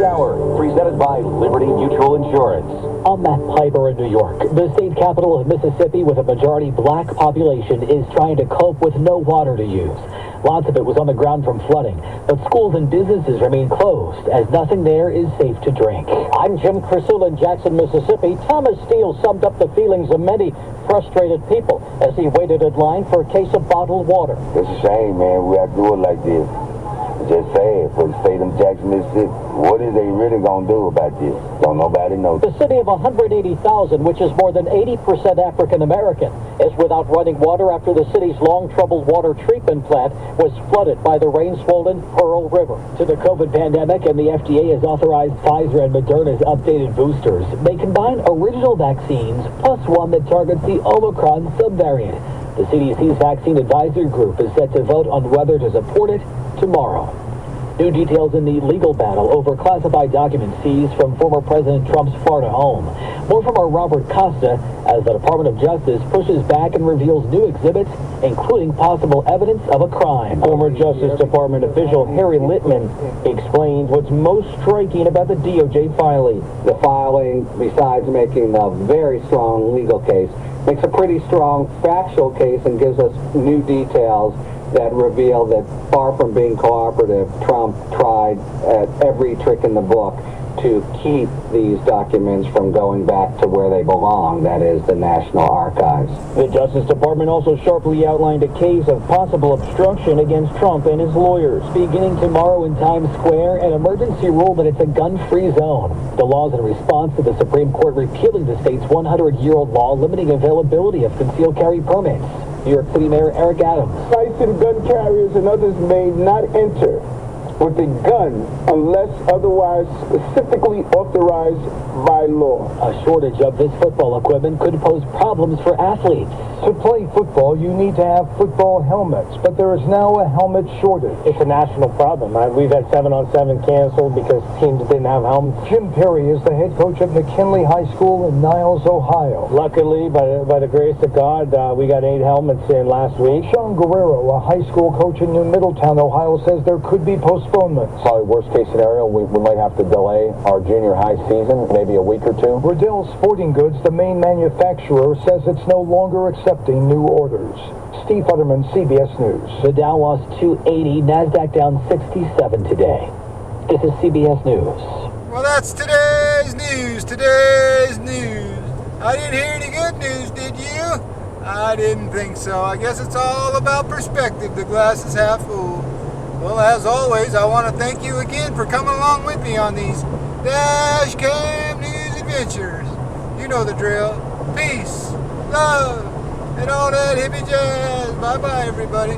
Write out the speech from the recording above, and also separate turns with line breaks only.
the Hour, presented by Liberty Mutual Insurance.
I'm Matt Piper in New York. The state capital of Mississippi, with a majority black population, is trying to cope with no water to use. Lots of it was on the ground from flooding, but schools and businesses remain closed as nothing there is safe to drink. I'm Jim Crisul in Jackson, Mississippi. Thomas Steele summed up the feelings of many frustrated people as he waited in line for a case of bottled water.
It's a shame, man. We have to do it like this. Just sad for the state of Jackson, Mississippi. What is they really going to do about this? Don't nobody know.
The city of 180,000, which is more than 80% African American, is without running water after the city's long-troubled water treatment plant was flooded by the rain-swollen Pearl River. To the COVID pandemic, and the FDA has authorized Pfizer and Moderna's updated boosters. They combine original vaccines plus one that targets the Omicron subvariant. The CDC's Vaccine Advisory Group is set to vote on whether to support it tomorrow. New details in the legal battle over classified documents seized from former President Trump's Florida home. More from our Robert Costa as the Department of Justice pushes back and reveals new exhibits, including possible evidence of a crime.
Former Justice Department official Harry Littman explains what's most striking about the DOJ filing.
The filing, besides making a very strong legal case, makes a pretty strong factual case and gives us new details that reveal that far from being cooperative, Trump tried at every trick in the book to keep these documents from going back to where they belong, that is, the National Archives.
The Justice Department also sharply outlined a case of possible obstruction against Trump and his lawyers.
Beginning tomorrow in Times Square, an emergency rule that it's a gun-free zone. The law is in response to the Supreme Court repealing the state's 100-year-old law limiting availability of concealed carry permits. New York City Mayor Eric Adams.
Licensed gun carriers and others may not enter with a gun unless otherwise specifically authorized by law.
A shortage of this football equipment could pose problems for athletes.
To play football, you need to have football helmets, but there is now a helmet shortage.
It's a national problem. We've had 7-on-7 canceled because teams didn't have helmets.
Jim Perry is the head coach at McKinley High School in Niles, Ohio.
Luckily, by the grace of God, we got 8 helmets in last week.
Sean Guerrero, a high school coach in New Middletown, Ohio, says there could be postponements.
Probably worst case scenario, we might have to delay our junior high season, maybe a week or two.
Riddell Sporting Goods, the main manufacturer, says it's no longer accepting new orders. Steve Futterman, CBS News.
The Dow lost 280, NASDAQ down 67 today. This is CBS News.
Well, that's today's news. Today's news. I didn't hear any good news, did you? I didn't think so. I guess it's all about perspective. The glass is half full. Well, as always, I want to thank you again for coming along with me on these Dash Cam News adventures. You know the drill. Peace, love, and all that hippie jazz. Bye-bye, everybody.